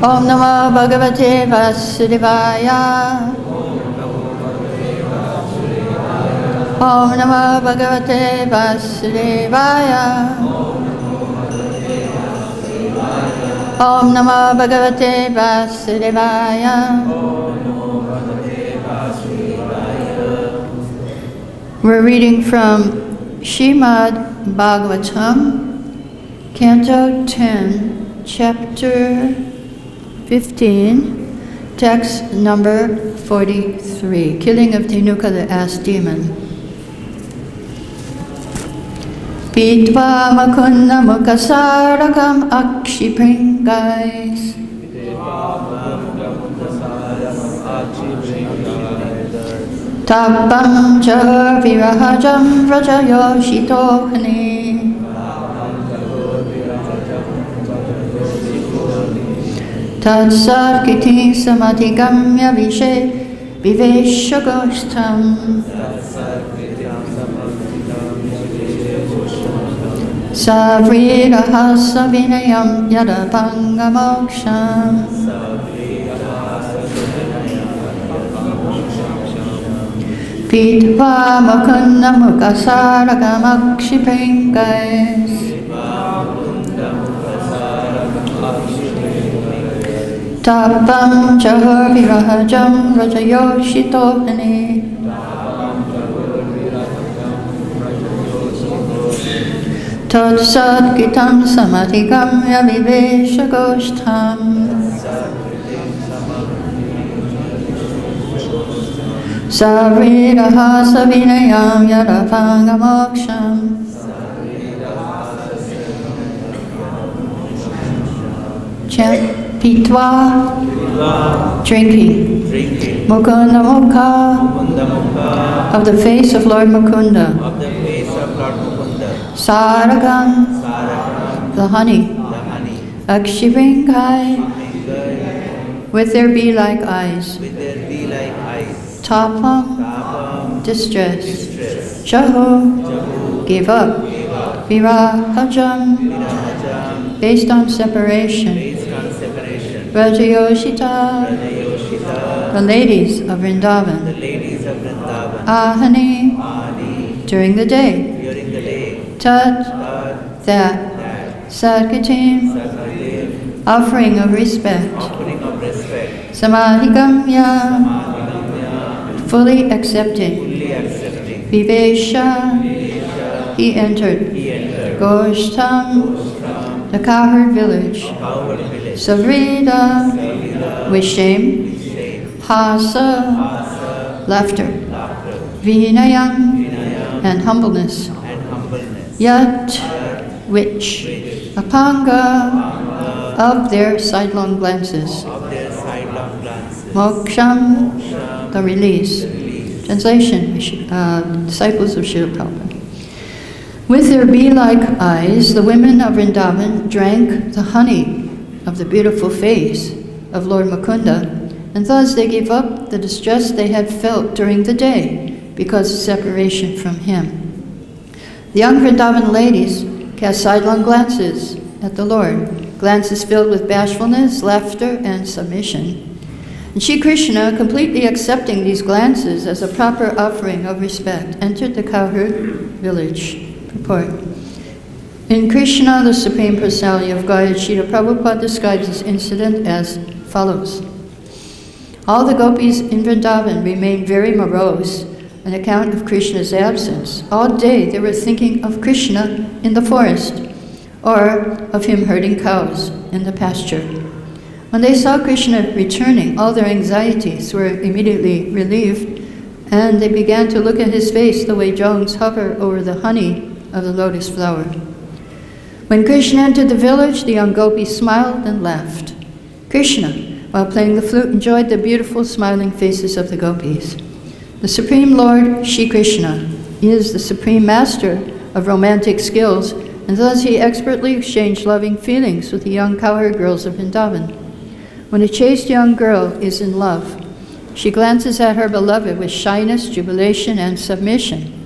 Om Namo Bhagavate Vasudevaya. Om Namo Bhagavate Vasudevaya. Om Namo Bhagavate Vasudevaya. We're reading from Śrīmad Bhagavatam, Canto 10, Chapter 15, text number 43, Killing of Dhenuka the Ass Demon. Pītvā mukunda-mukha-sāragham akṣi-bhṛṅgais. Tāpaṁ jahur viraha-jaṁ vraja-yoṣito ahni. Sat-kṛtiṁ samadhigamya viveśa goṣṭhaṁ. Savrīḍa-hāsa-vinayaṁ apāṅga-mokṣam. pītvā mukunda-mukha-sāragham akṣi-bhṛṅgais. tāpaṁ jahur viraha-jaṁ vraja-yoṣito ahni. sat-kṛtiṁ samadhigamya viveśa goṣṭhaṁ. savrīḍa-hāsa-vinayaṁ apāṅga-mokṣam. Chant pītvā, drinking. Mukunda-mukha, of the face of Lord Mukunda. Sāragham, the honey. Akṣi-bhṛṅgais, with their beelike eyes. Tāpaṁ, distress. Jahur, give up. Viraha-jaṁ, based on separation. Vraja-yoṣitaḥ, the ladies of Vṛndāvana. Ahni, during the day. That. Sat-kṛtim, offering of respect. Samadhigamya, fully accepting. Viveśa, he entered. goṣṭhaṁ, the cowherd village. Savrīḍa, with shame. Hāsa, laughter. Vinayam, and humbleness. Yet, which. Apāṅga, of their sidelong glances. Mokṣam, the release. Translation, disciples of Srila Prabhupada. With their beelike eyes, the women of Vṛndāvana drank the honey of the beautiful face of Lord Mukunda, and thus they gave up the distress they had felt during the day because of separation from him. The young Vṛndāvana ladies cast sidelong glances at the Lord, glances filled with bashfulness, laughter, and submission. And Shri Krishna, completely accepting these glances as a proper offering of respect, entered the cowherd village. Purport. In Krishna, the Supreme Personality of Godhead, Srila Prabhupada describes this incident as follows. All the gopis in Vṛndāvana remained very morose on account of Krishna's absence. All day they were thinking of Krishna in the forest, or of him herding cows in the pasture. When they saw Krishna returning, all their anxieties were immediately relieved, and they began to look at his face the way drones hover over the honey of the lotus flower. When Krishna entered the village, the young gopis smiled and laughed. Krishna, while playing the flute, enjoyed the beautiful smiling faces of the gopis. The Supreme Lord, Shri Krishna, is the Supreme Master of romantic skills, and thus he expertly exchanged loving feelings with the young cowherd girls of Vṛndāvana. When a chaste young girl is in love, she glances at her beloved with shyness, jubilation, and submission.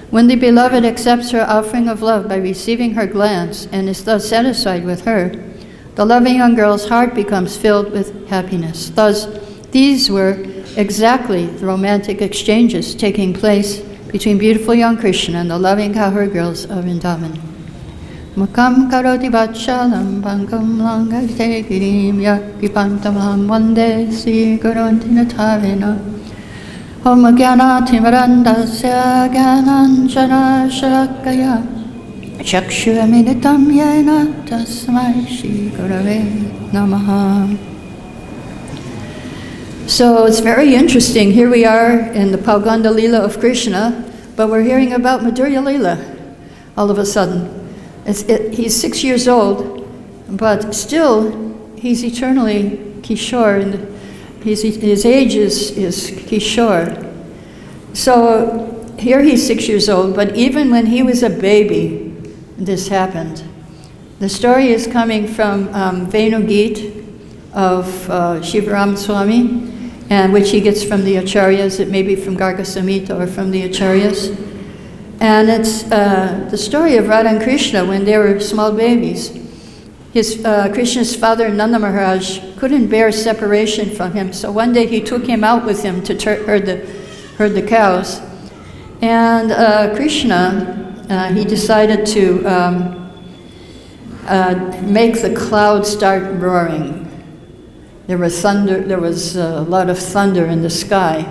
When the beloved accepts her offering of love by receiving her glance and is thus satisfied with her, the loving young girl's heart becomes filled with happiness. Thus, these were exactly the romantic exchanges taking place between beautiful young Krishna and the loving cowherd girls of Vṛndāvana. Mukam karoti vachalam pankam langate girim yakipantamam vande si karantinatavena Om Gyana Timarandasya Gyananjana Shalakaya Chakshura-militam Yena Tasmai Shri Gurave Namaha. So it's very interesting. Here we are in the Pauganda Lila of Krishna, but we're hearing about Madhurya Lila all of a sudden. He's 6 years old, but still he's eternally Kishore, and his age is Kishore. So here he's 6 years old, but even when he was a baby, this happened. The story is coming from Venu-gita of Shivaram Swami, and which he gets from the Acharyas. It may be from Garga Samhita or from the Acharyas. And it's the story of Radha and Krishna when they were small babies. Krishna's father, Nanda Maharaj, couldn't bear separation from him, so one day he took him out with him to herd the cows. And Krishna, he decided to make the clouds start roaring. There was thunder. There was a lot of thunder in the sky.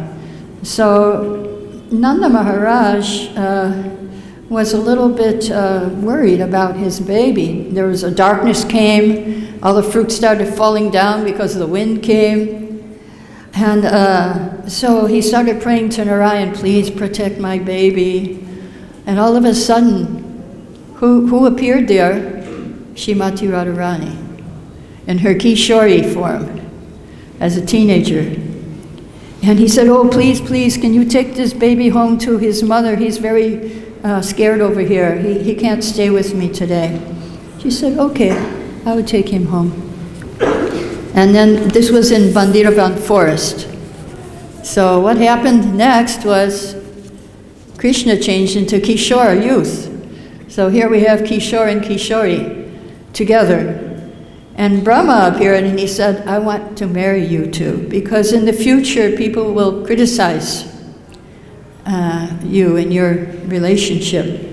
So Nanda Maharaj was a little bit worried about his baby. There was a darkness came. All the fruit started falling down because the wind came. And so he started praying to Narayani, please protect my baby. And all of a sudden, who appeared there? Srimati Radharani, in her Kishori form, as a teenager. And he said, oh, please, please, can you take this baby home to his mother? He's very scared over here. He can't stay with me today. She said, okay, I would take him home. And then this was in Vṛndāvana forest. So what happened next was Krishna changed into Kishore, youth. So here we have Kishore and Kishori together. And Brahma appeared and he said, I want to marry you two, because in the future people will criticize you and your relationship.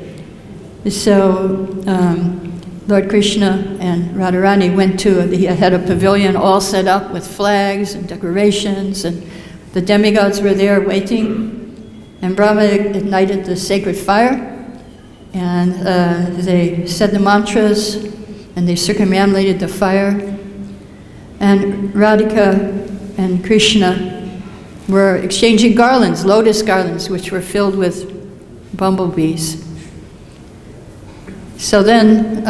So Lord Krishna and Radharani went to, he had a pavilion all set up with flags and decorations, and the demigods were there waiting. And Brahma ignited the sacred fire, and they said the mantras, and they circumambulated the fire. And Radhika and Krishna were exchanging garlands, lotus garlands, which were filled with bumblebees. So then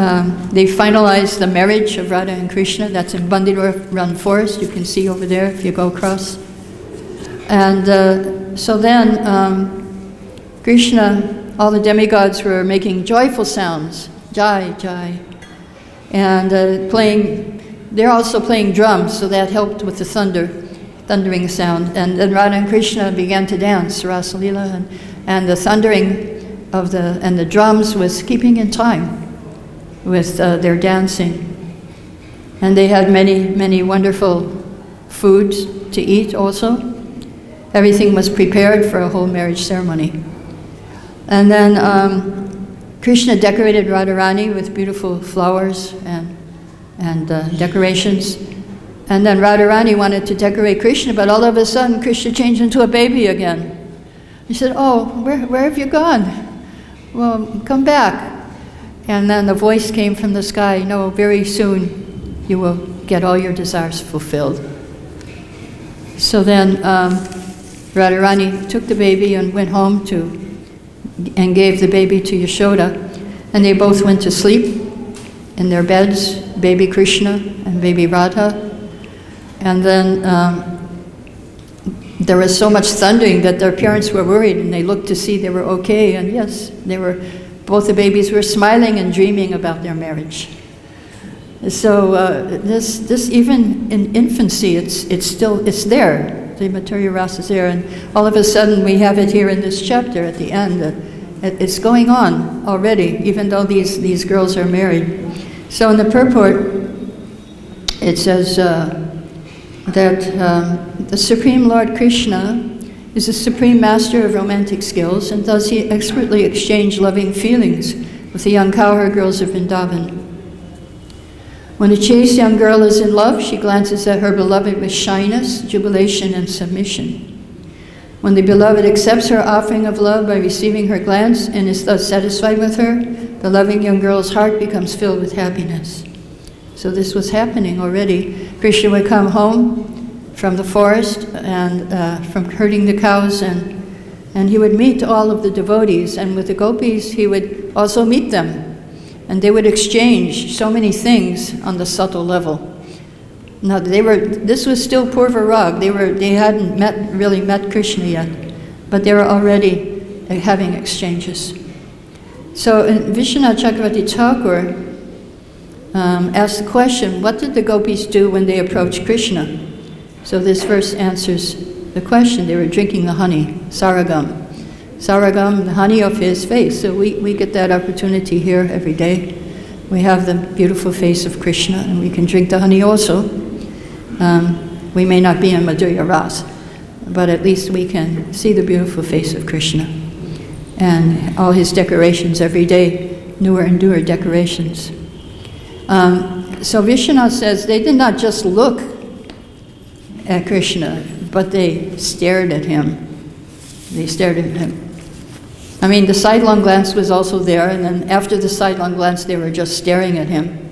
they finalized the marriage of Radha and Krishna. That's in Vṛndāvana forest. You can see over there if you go across. And so then Krishna, all the demigods were making joyful sounds, jai, jai, and they're also playing drums, so that helped with the thundering sound. And then Radha and Krishna began to dance, Rasa Lila, and the thundering of the drums was keeping in time with their dancing. And they had many, many wonderful foods to eat also. Everything was prepared for a whole marriage ceremony. And then Krishna decorated Radharani with beautiful flowers and decorations. And then Radharani wanted to decorate Krishna, but all of a sudden Krishna changed into a baby again. He said, oh, where have you gone? Well, come back. And then the voice came from the sky, no, very soon you will get all your desires fulfilled. So then Radharani took the baby and went home and gave the baby to Yashoda. And they both went to sleep in their beds, baby Krishna and baby Radha. And then there was so much thundering that their parents were worried, and they looked to see they were okay. And yes, both the babies were smiling and dreaming about their marriage. So this even in infancy, it's there. The Mathurya Rasa is there, and all of a sudden we have it here in this chapter at the end. It's going on already, even though these girls are married. So in the purport, it says that the Supreme Lord Krishna is the Supreme Master of romantic skills, and thus he expertly exchanged loving feelings with the young cowherd girls of Vṛndāvana. When a chaste young girl is in love, she glances at her beloved with shyness, jubilation, and submission. When the beloved accepts her offering of love by receiving her glance and is thus satisfied with her, the loving young girl's heart becomes filled with happiness. So this was happening already. Krishna would come home from the forest and from herding the cows, and he would meet all of the devotees, and with the gopis he would also meet them, and they would exchange so many things on the subtle level. Now this was still purva rag. They hadn't really met Krishna yet, but they were already having exchanges. So Vishwanath Chakravarti Thakur asked the question, what did the gopis do when they approached Krishna? So this verse answers the question. They were drinking the honey, sāragham. Sāragham, the honey of his face. So we get that opportunity here every day. We have the beautiful face of Krishna, and we can drink the honey also. We may not be in Madhurya Ras, but at least we can see the beautiful face of Krishna. And all his decorations every day, newer and newer decorations. So Vishwanath says they did not just look at Krishna, but they stared at him. They stared at him. I mean, the sidelong glance was also there, and then after the sidelong glance, they were just staring at him.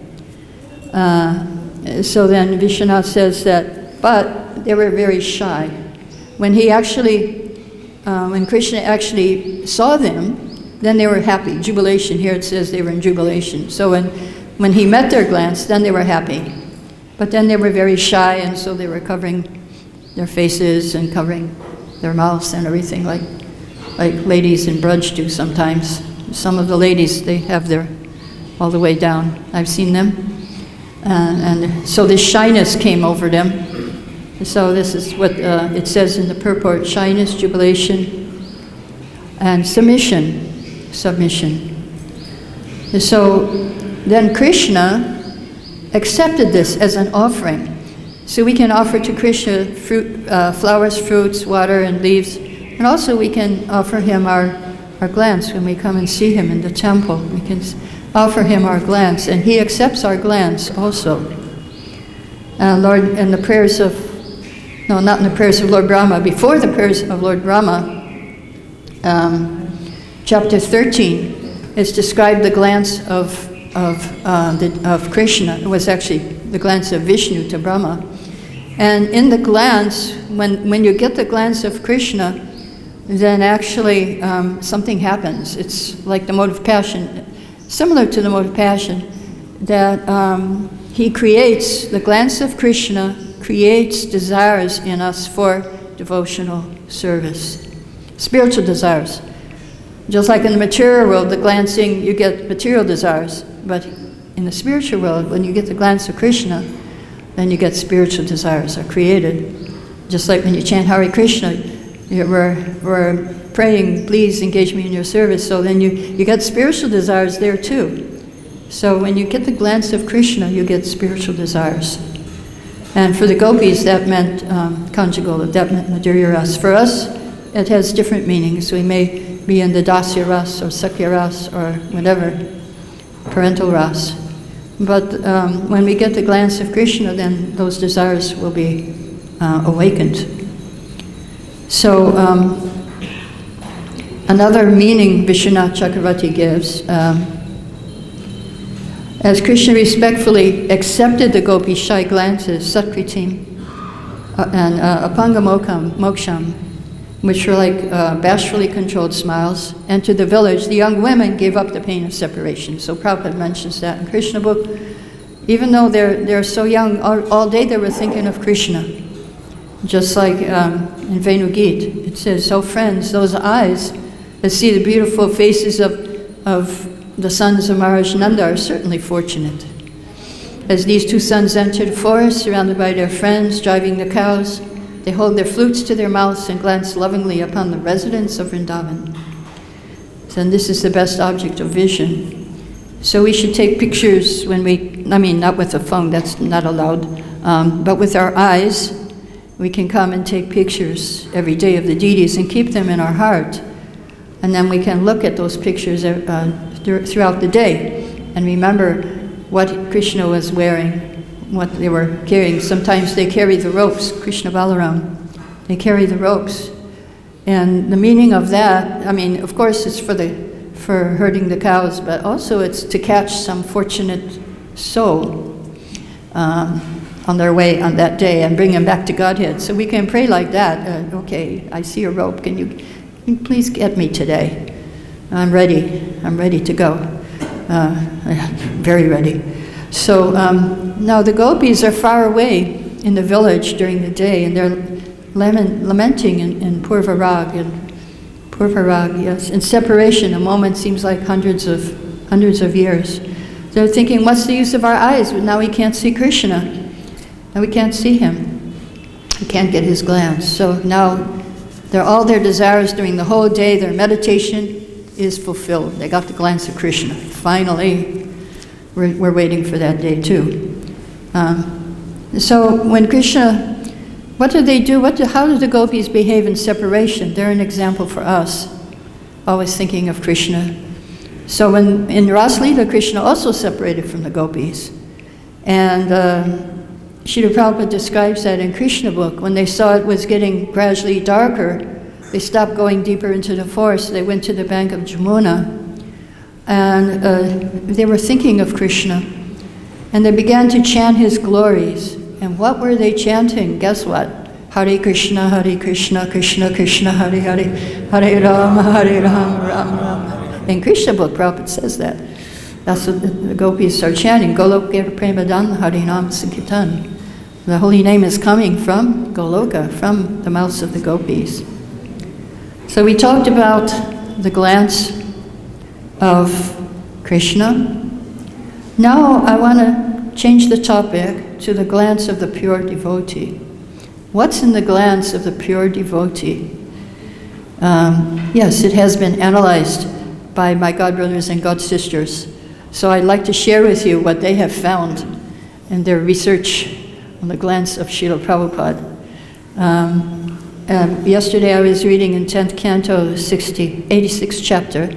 So then Vishwanath says that, but they were very shy. When Krishna actually saw them, then they were happy. Jubilation, here it says they were in jubilation. So when he met their glance, then they were happy. But then they were very shy, and so they were covering their faces and covering their mouths and everything, like ladies in Braj do sometimes. Some of the ladies, they have their all the way down. I've seen them. And so this shyness came over them. So this is what it says in the purport: shyness, jubilation, and submission. And so then Krishna accepted this as an offering. So we can offer to Krishna fruit, flowers, fruits, water, and leaves. And also we can offer him our glance when we come and see him in the temple. We can offer him our glance, and he accepts our glance also. Lord, in the prayers of, no, not in the prayers of Lord Brahma, before the prayers of Lord Brahma, chapter 13, is described the glance of Krishna. It was actually the glance of Vishnu to Brahma. And in the glance, when you get the glance of Krishna, then actually something happens. It's like the mode of passion, similar to the mode of passion, that he creates, the glance of Krishna creates desires in us for devotional service, spiritual desires. Just like in the material world, the glancing, you get material desires, but in the spiritual world, when you get the glance of Krishna, then you get spiritual desires are created. Just like when you chant Hare Krishna, we're praying, please engage me in your service, so then you get spiritual desires there too. So when you get the glance of Krishna, you get spiritual desires. And for the gopis, that meant conjugal, that meant Madhurya Ras. For us, it has different meanings. We may be in the Dasya Ras or Sakya Ras or whatever, parental Ras. But when we get the glance of Krishna, then those desires will be awakened. So another meaning Vishwanath Chakravarti gives, as Krishna respectfully accepted the gopi's shy glances, sat-kṛtiṁ, and apāṅga-mokṣam, which were like bashfully controlled smiles, entered the village, the young women gave up the pain of separation. So Prabhupada mentions that in Krishna book. Even though they're so young, all day they were thinking of Krishna. Just like in Venugit, it says, "Oh friends, those eyes that see the beautiful faces of the sons of Maharaj Nanda are certainly fortunate. As these two sons enter the forest, surrounded by their friends, driving the cows, they hold their flutes to their mouths and glance lovingly upon the residents of Vṛndāvana." So this is the best object of vision. So we should take pictures when we I mean, not with a phone, that's not allowed, but with our eyes, we can come and take pictures every day of the deities and keep them in our heart. And then we can look at those pictures throughout the day and remember what Krishna was wearing, what they were carrying. Sometimes they carry the ropes, Krishna Balaram. They carry the ropes. And the meaning of that, I mean, of course it's for herding the cows, but also it's to catch some fortunate soul on their way on that day and bring them back to Godhead. So we can pray like that. Okay, I see a rope. Can you please get me today? I'm ready to go. Very ready. So now the gopis are far away in the village during the day, and they're lamenting in purvarag, yes. In separation, a moment seems like hundreds of years. They're thinking, what's the use of our eyes? Now we can't see Krishna. Now we can't see him. We can't get his glance. So now all their desires during the whole day, their meditation is fulfilled. They got the glance of Krishna. Finally, we're waiting for that day too. So when Krishna, what do they do? How do the gopis behave in separation? They're an example for us, always thinking of Krishna. So in Ras Leela, Krishna also separated from the gopis. And Srila Prabhupada describes that in Krishna book. When they saw it was getting gradually darker, they stopped going deeper into the forest. They went to the bank of Jamuna, and they were thinking of Krishna. And they began to chant his glories. And what were they chanting? Guess what? Hare Krishna, Krishna Krishna, Hare Hare, Hare Rama, Ram Rama. In Krishna book, Prabhupada says that. That's what the gopis are chanting. Goloka Premadan Harinam Sankirtan. The holy name is coming from Goloka, from the mouths of the gopis. So we talked about the glance of Krishna. Now I want to change the topic to the glance of the pure devotee. What's in the glance of the pure devotee? Yes, it has been analyzed by my godbrothers and godsisters. So I'd like to share with you what they have found in their research on the glance of Srila Prabhupada. Yesterday I was reading in 10th canto, 86th chapter.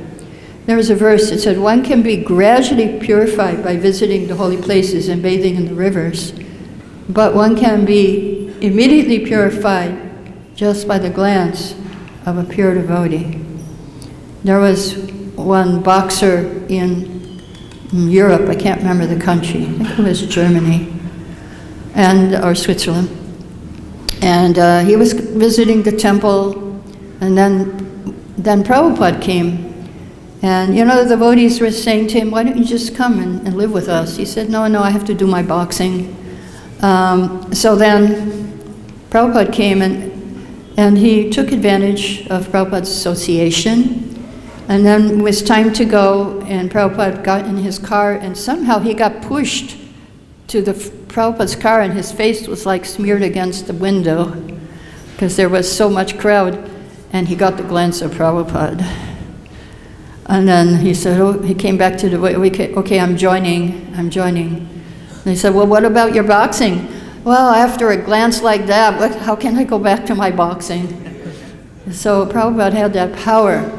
There was a verse that said, one can be gradually purified by visiting the holy places and bathing in the rivers, but one can be immediately purified just by the glance of a pure devotee. There was one boxer in Europe, I can't remember the country, I think it was Germany or Switzerland. And he was visiting the temple, and then Prabhupada came. And the devotees were saying to him, why don't you just come and live with us? He said, no, I have to do my boxing. So then Prabhupada came and he took advantage of Prabhupada's association. And then it was time to go, and Prabhupada got in his car, and somehow he got pushed to the Prabhupada's car, and his face was like smeared against the window because there was so much crowd, and he got the glance of Prabhupada. And then he said, he came back to the way, okay, I'm joining. And he said, well, what about your boxing? Well, after a glance like that, how can I go back to my boxing? So Prabhupada had that power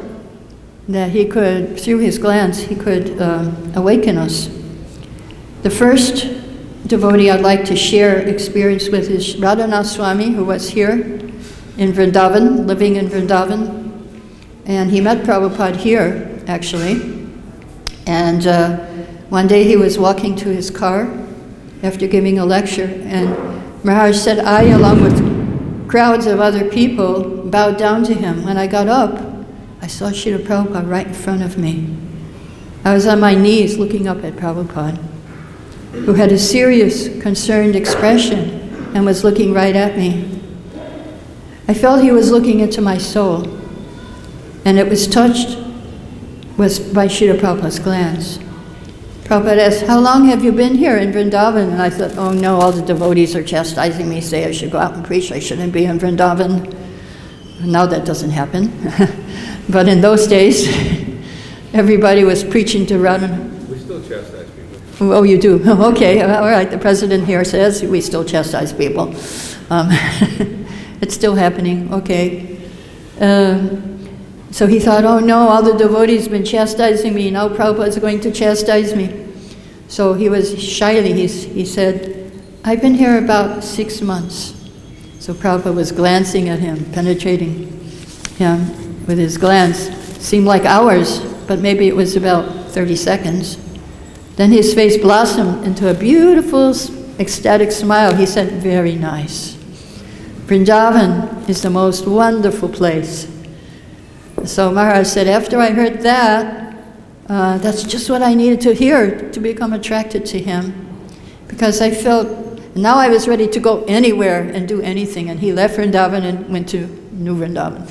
that he could, through his glance, he could awaken us. The first devotee I'd like to share experience with is Radhanath Swami, who was here in Vṛndāvana, living in Vṛndāvana. And he met Prabhupada here, actually. And one day he was walking to his car after giving a lecture, and Maharaj said, I, along with crowds of other people, bowed down to him. When I got up, I saw Srila Prabhupada right in front of me. I was on my knees looking up at Prabhupada, who had a serious, concerned expression and was looking right at me. I felt he was looking into my soul, and it was touched by Srila Prabhupada's glance. Prabhupada asked, how long have you been here in Vṛndāvana? And I thought, oh no, all the devotees are chastising me, say I should go out and preach, I shouldn't be in Vṛndāvana. Now that doesn't happen. But in those days, everybody was preaching to Radha. We still chastise people. Oh, you do? Okay, all right. The president here says we still chastise people. It's still happening, okay. So he thought, oh no, all the devotees have been chastising me, now Prabhupada's going to chastise me. So he was shyly, he said, I've been here about 6 months. So Prabhupada was glancing at him, penetrating him with his glance. Seemed like hours, but maybe it was about 30 seconds. Then his face blossomed into a beautiful, ecstatic smile. He said, very nice. Vṛndāvana is the most wonderful place. So Maharaj said, after I heard that, that's just what I needed to hear to become attracted to him. Because I felt, now I was ready to go anywhere and do anything. And he left Vṛndāvana and went to New Vṛndāvana.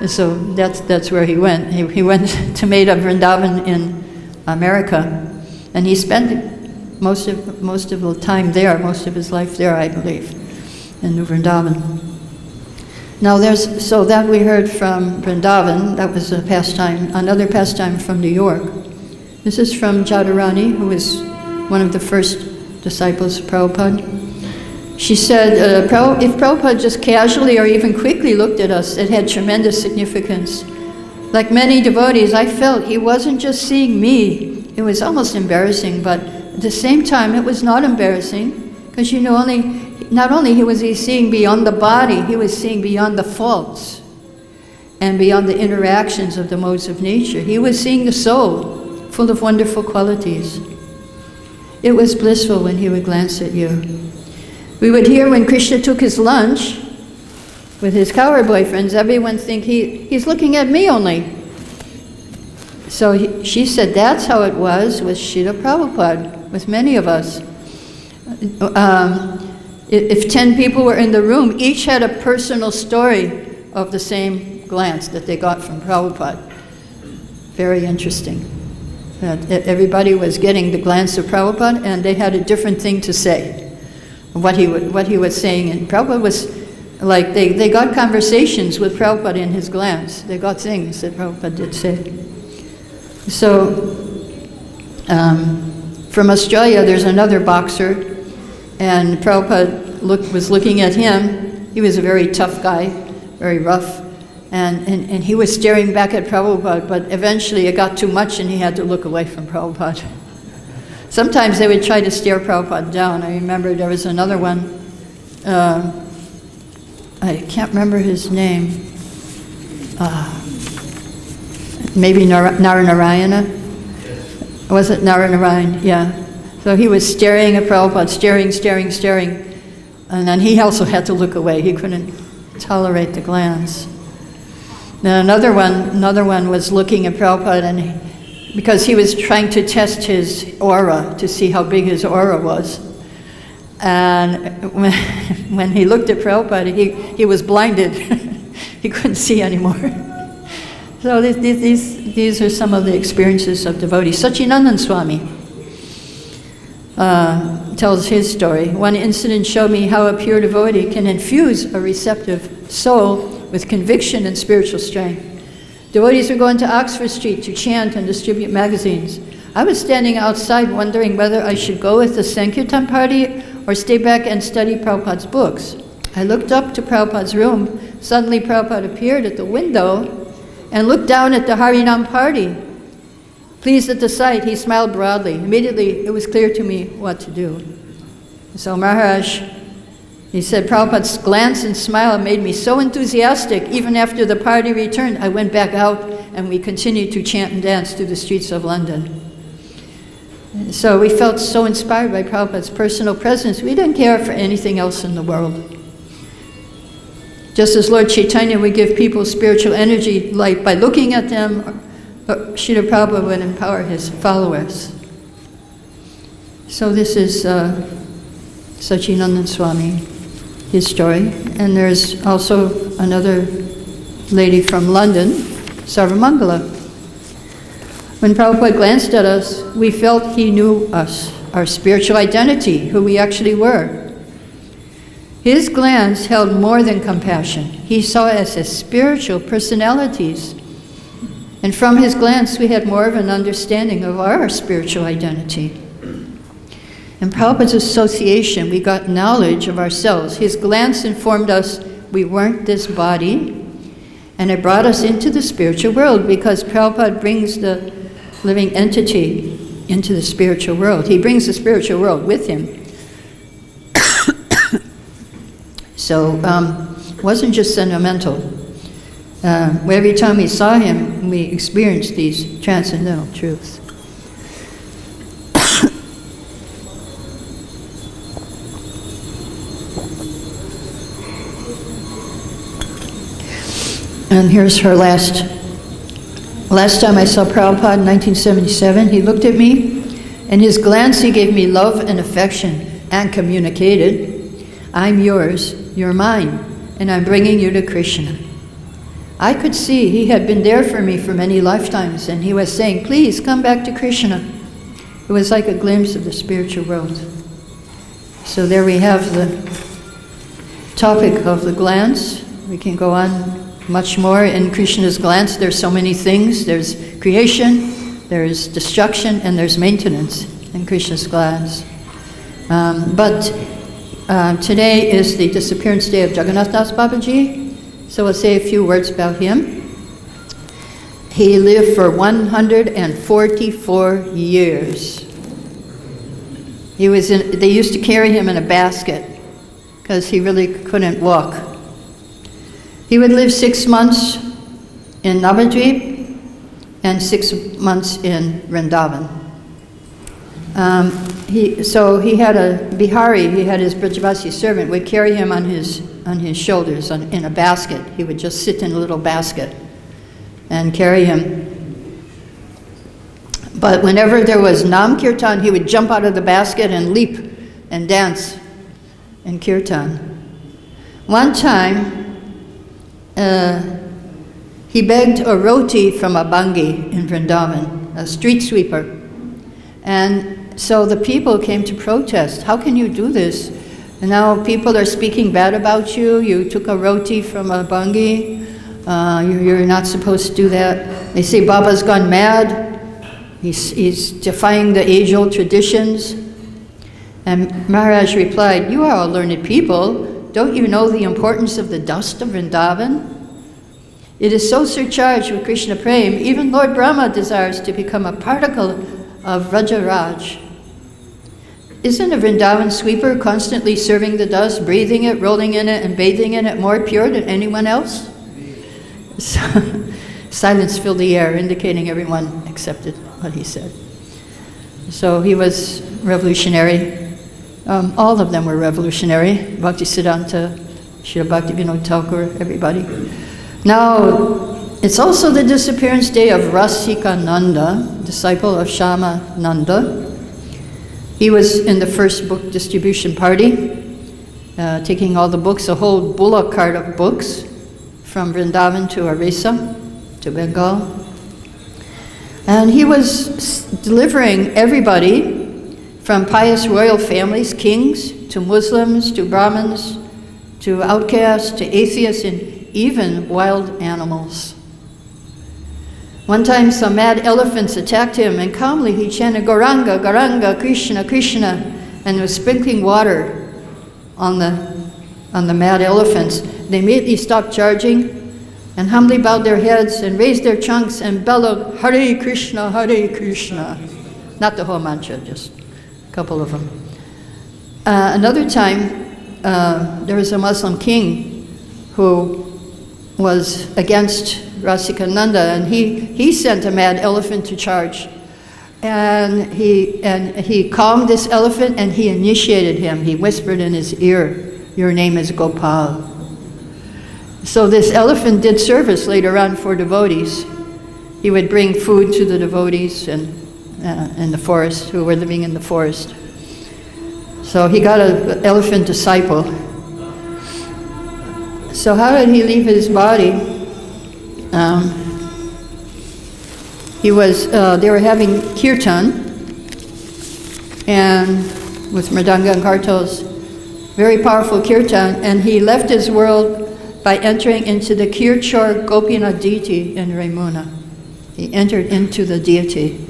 And so that's where he went. He went to Meta Vṛndāvana in America. And he spent most of the time there, most of his life there, I believe, in New Vṛndāvana. Now so that we heard from Vṛndāvana, that was a pastime, another pastime from New York. This is from Radharani, who was one of the first disciples of Prabhupada. She said, if Prabhupada just casually or even quickly looked at us, it had tremendous significance. Like many devotees, I felt he wasn't just seeing me. It was almost embarrassing, but at the same time, it was not embarrassing, because not only was he seeing beyond the body, he was seeing beyond the faults and beyond the interactions of the modes of nature. He was seeing the soul, full of wonderful qualities. It was blissful when he would glance at you. We would hear when Krishna took his lunch with his cowherd boyfriends, everyone think he's looking at me only. So she said that's how it was with Srila Prabhupada, with many of us. If 10 people were in the room, each had a personal story of the same glance that they got from Prabhupada. Very interesting. Everybody was getting the glance of Prabhupada, and they had a different thing to say. What he was saying, and Prabhupada was like, they got conversations with Prabhupada in his glance. They got things that Prabhupada did say. So, from Australia, there's another boxer, and Prabhupada was looking at him. He was a very tough guy, very rough, and he was staring back at Prabhupada, but eventually it got too much and he had to look away from Prabhupada. Sometimes they would try to stare Prabhupada down. I remember there was another one, I can't remember his name, maybe Narayani? Was it Narayani? Yeah. So he was staring at Prabhupada, staring, and then he also had to look away. He couldn't tolerate the glance. Then another one was looking at Prabhupada, and because he was trying to test his aura to see how big his aura was. And when he looked at Prabhupada, he was blinded. He couldn't see anymore. So these are some of the experiences of devotees. Sachinandan Swami tells his story. One incident showed me how a pure devotee can infuse a receptive soul with conviction and spiritual strength. Devotees were going to Oxford Street to chant and distribute magazines. I was standing outside wondering whether I should go with the Sankirtan party or stay back and study Prabhupada's books. I looked up to Prabhupada's room. Suddenly Prabhupada appeared at the window and looked down at the Harinam party. Pleased at the sight, he smiled broadly. Immediately, it was clear to me what to do. So Maharaj, he said, Prabhupada's glance and smile made me so enthusiastic. Even after the party returned, I went back out and we continued to chant and dance through the streets of London. So we felt so inspired by Prabhupada's personal presence. We didn't care for anything else in the world. Just as Lord Chaitanya would give people spiritual energy, like by looking at them, Srila Prabhupada would empower his followers. So this is Sachinandan Swami, his story. And there's also another lady from London, Sarvamangala. When Prabhupada glanced at us, we felt he knew us, our spiritual identity, who we actually were. His glance held more than compassion. He saw us as spiritual personalities. And from his glance, we had more of an understanding of our spiritual identity. In Prabhupada's association, we got knowledge of ourselves. His glance informed us we weren't this body, and it brought us into the spiritual world, because Prabhupada brings the living entity into the spiritual world. He brings the spiritual world with him. So it wasn't just sentimental. Every time we saw him, we experienced these transcendental truths. And here's her last time I saw Prabhupada in 1977, he looked at me, and his glance, he gave me love and affection and communicated, I'm yours, you're mine, and I'm bringing you to Krishna. I could see he had been there for me for many lifetimes, and he was saying, please come back to Krishna. It was like a glimpse of the spiritual world. So there we have the topic of the glance. We can go on much more. In Krishna's glance, there's so many things. There's creation, there's destruction, and there's maintenance in Krishna's glance. But today is the disappearance day of Jagannath Das Babaji, so we'll say a few words about him. He lived for 144 years. They used to carry him in a basket because he really couldn't walk. He would live 6 months in Navadvip and 6 months in Vṛndāvana. He had a Bihari, he had his Brajavasi servant, would carry him on his shoulders in a basket. He would just sit in a little basket and carry him. But whenever there was Nam Kirtan, he would jump out of the basket and leap and dance in Kirtan. One time, he begged a roti from a bangi in Vṛndāvana, a street sweeper. And so the people came to protest. How can you do this? And now people are speaking bad about you. You took a roti from a bangi. You're not supposed to do that. They say Baba's gone mad. He's defying the age-old traditions. And Maharaj replied, you are all learned people. Don't you know the importance of the dust of Vṛndāvana? It is so surcharged with Krishna Prem, even Lord Brahma desires to become a particle of Vraja-Raj. Isn't a Vṛndāvana sweeper constantly serving the dust, breathing it, rolling in it, and bathing in it more pure than anyone else? So, silence filled the air, indicating everyone accepted what he said. So he was revolutionary. All of them were revolutionary. Bhaktisiddhanta, Srila Bhaktivinoda Thakur, everybody. Now, it's also the disappearance day of Rasikananda, disciple of Shyamananda. He was in the first book distribution party, taking all the books, a whole bullock cart of books, from Vṛndāvana to Orissa, to Bengal. And he was delivering everybody, from pious royal families, kings, to Muslims, to Brahmins, to outcasts, to atheists, and even wild animals. One time some mad elephants attacked him, and calmly he chanted Gauranga, Gauranga, Krishna, Krishna, and was sprinkling water on the mad elephants. They immediately stopped charging and humbly bowed their heads and raised their trunks and bellowed, Hare Krishna, Hare Krishna. Not the whole mantra, just a couple of them. Another time, there was a Muslim king who was against Rasikananda, and he sent a mad elephant to charge. And he calmed this elephant and he initiated him. He whispered in his ear, your name is Gopal. So this elephant did service later on for devotees. He would bring food to the devotees in the forest, who were living in the forest. So he got an elephant disciple. So how did he leave his body? They were having kirtan, and with mridanga and kartals, very powerful kirtan, and he left his world by entering into the Kirchor Gopinath Diti in Ramuna. He entered into the deity.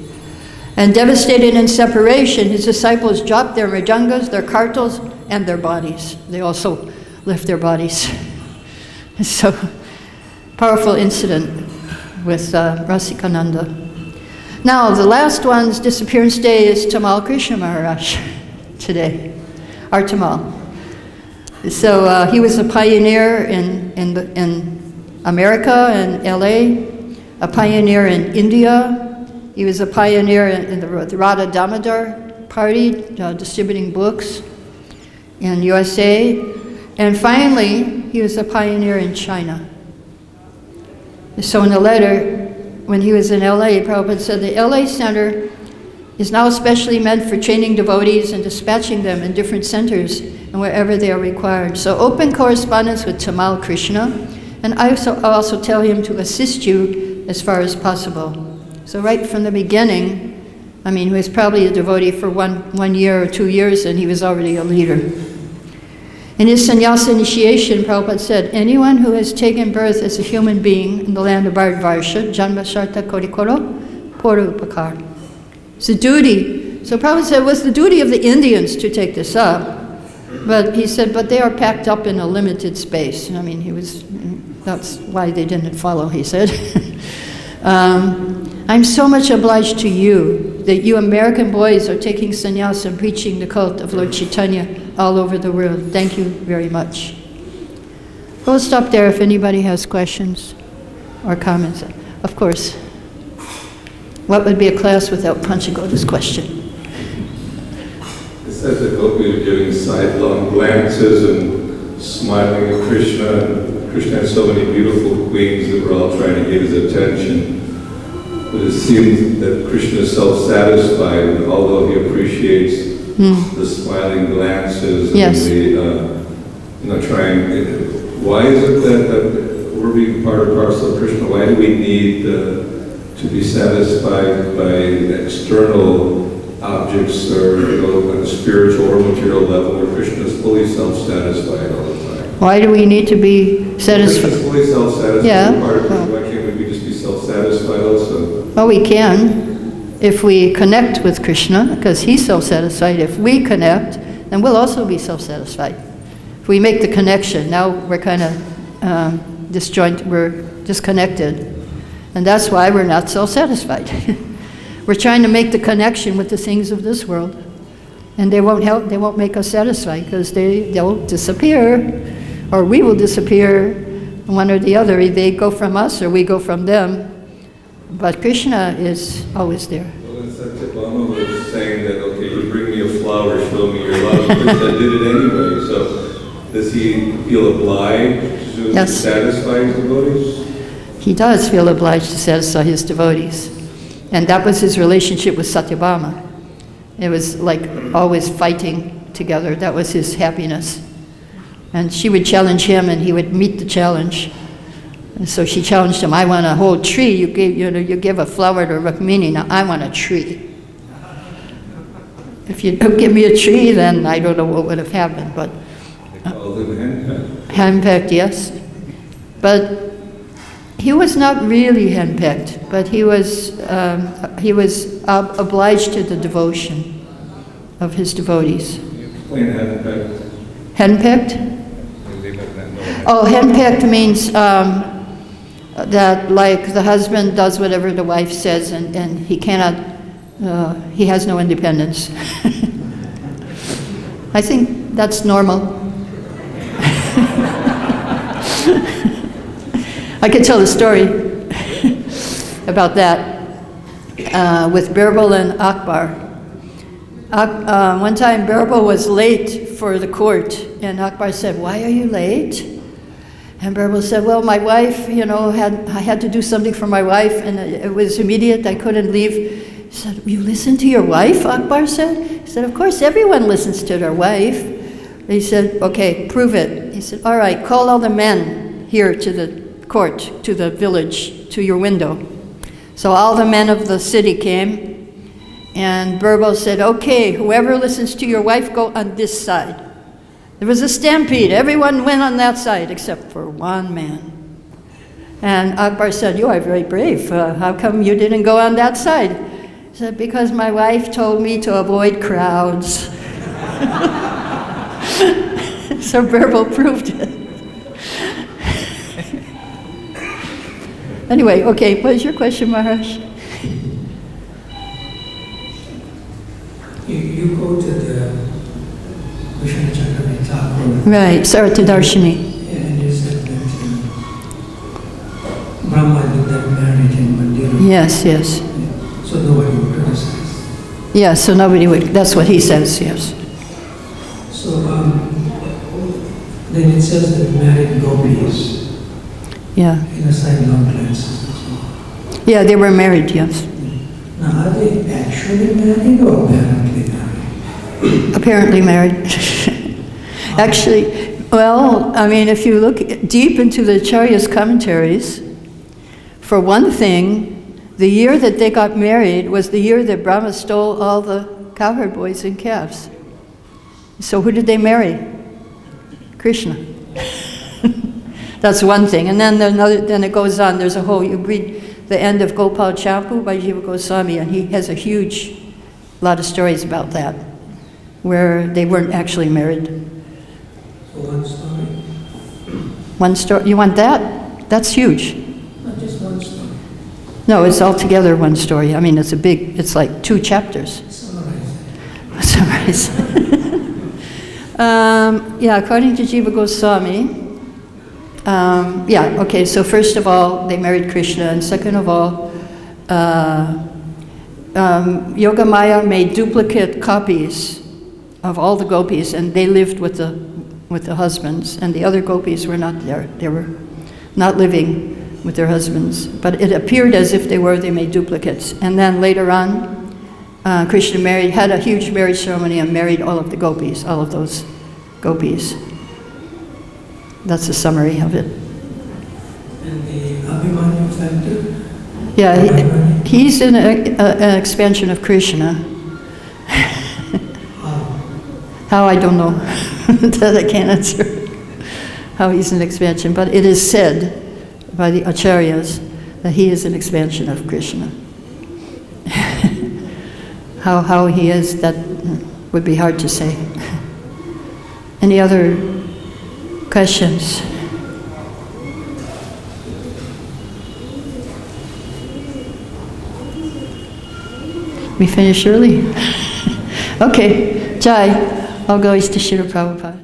And devastated in separation, his disciples dropped their mridangas, their kartals, and their bodies. They also left their bodies. So, powerful incident with Rasikananda. Now, the last one's disappearance day is Tamal Krishna Maharaj today, our Tamal. So he was a pioneer in America and LA, a pioneer in India. He was a pioneer in the Radha Damodar party, distributing books in USA. And finally, he was a pioneer in China. So in the letter, when he was in LA, Prabhupada said the LA Center is now especially meant for training devotees and dispatching them in different centers and wherever they are required. So open correspondence with Tamal Krishna, and I also tell him to assist you as far as possible. So right from the beginning, I mean, he was probably a devotee for one year or 2 years, and he was already a leader. In his sannyasa initiation, Prabhupada said, anyone who has taken birth as a human being in the land of Bharatvarsha, Janma Sarta Kodikoro, Pura Upakar. It's a duty. So Prabhupada said it was the duty of the Indians to take this up. But he said, but they are packed up in a limited space. I mean, that's why they didn't follow, he said. I'm so much obliged to you that you American boys are taking sannyasa and preaching the cult of Lord Chaitanya all over the world. Thank you very much. We'll stop there if anybody has questions or comments. Of course. What would be a class without Panchagoda's question? It says that gopis are giving sidelong glances and smiling at Krishna. And Krishna has so many beautiful queens that we're all trying to get his attention. But it seems that Krishna is self-satisfied, and although he appreciates the smiling glances and the trying. Why is it that we're being part and parcel of Krishna? Why do we need to be satisfied by external objects, or on a spiritual or material level, where Krishna is fully self-satisfied all the time? Why do we need to be satisfied? Krishna is fully self-satisfied. Yeah. Why can't we just be self-satisfied also? Well, we can if we connect with Krishna, because he's self-satisfied. If we connect, then we'll also be self-satisfied. If we make the connection, now we're kind of disjointed, we're disconnected. And that's why we're not self-satisfied. We're trying to make the connection with the things of this world. And they won't help, they won't make us satisfied, because they'll disappear, or we will disappear, one or the other. They go from us or we go from them. But Krishna is always there. Well, in Satyabhama was saying that, okay, you bring me a flower, show me your love. Krishna did it anyway. So does he feel obliged to satisfy his devotees? He does feel obliged to satisfy his devotees. And that was his relationship with Satyabhama. It was like always fighting together. That was his happiness. And she would challenge him, and he would meet the challenge. And so she challenged him, I want a whole tree. You give a flower to Rukmini, now I want a tree. If you don't give me a tree, then I don't know what would have happened. But they called him henpecked. Henpecked, yes. But he was not really henpecked, but he was obliged to the devotion of his devotees. Can you explain henpecked? Henpecked? Oh, henpecked means that, like, the husband does whatever the wife says, and he cannot, he has no independence. I think that's normal. I could tell the story about that with Birbal and Akbar. One time Birbal was late for the court, and Akbar said, why are you late? And Birbal said, well, my wife, I had to do something for my wife, and it was immediate, I couldn't leave. He said, you listen to your wife, Akbar said? He said, of course, everyone listens to their wife. He said, okay, prove it. He said, all right, call all the men here to the court, to the village, to your window. So all the men of the city came, and Birbal said, okay, whoever listens to your wife, go on this side. There was a stampede. Everyone went on that side except for one man. And Akbar said, "You are very brave. How come you didn't go on that side?" He said, "Because my wife told me to avoid crowds." So Birbal proved it. Anyway, okay, what is your question, Maharaj? You quoted Vishnu Chakravarti. Right, Saratidarshini. And you said that Brahma did that marriage in Mandira. Yes, yes. So nobody would criticize. Yeah, so nobody would, that's what he says, yes. So then it says that married gopis Yeah. in a sidelong glances and so on. Yeah, they were married, yes. Now, are they actually married or apparently married? Apparently married. Actually, well, I mean, if you look deep into the Acharya's commentaries, for one thing, the year that they got married was the year that Brahma stole all the cowherd boys and calves. So who did they marry? Krishna. That's one thing. And then then it goes on. There's a whole, you read the end of Gopal Champu by Jiva Goswami, and he has a lot of stories about that, where they weren't actually married. So one story? One story, you want that? That's huge. Not just one story. No, it's altogether one story. I mean, it's like 2 chapters. Summarize. Yeah, according to Jiva Goswami, so first of all, they married Krishna, and second of all, Yogamaya made duplicate copies of all the gopis, and they lived with the husbands, and the other gopis were not there. They were not living with their husbands, but it appeared as if they made duplicates. And then later on, Krishna had a huge marriage ceremony and married all of the gopis, all of those gopis. That's a summary of it. And the Abhimanyu factor? Yeah, he's an expansion of Krishna. How, I don't know. That I can't answer. How he's an expansion, but it is said by the acharyas that he is an expansion of Krishna. How he is, that would be hard to say. Any other questions? We finished early. Okay, Jai, all glories to Srila Prabhupada.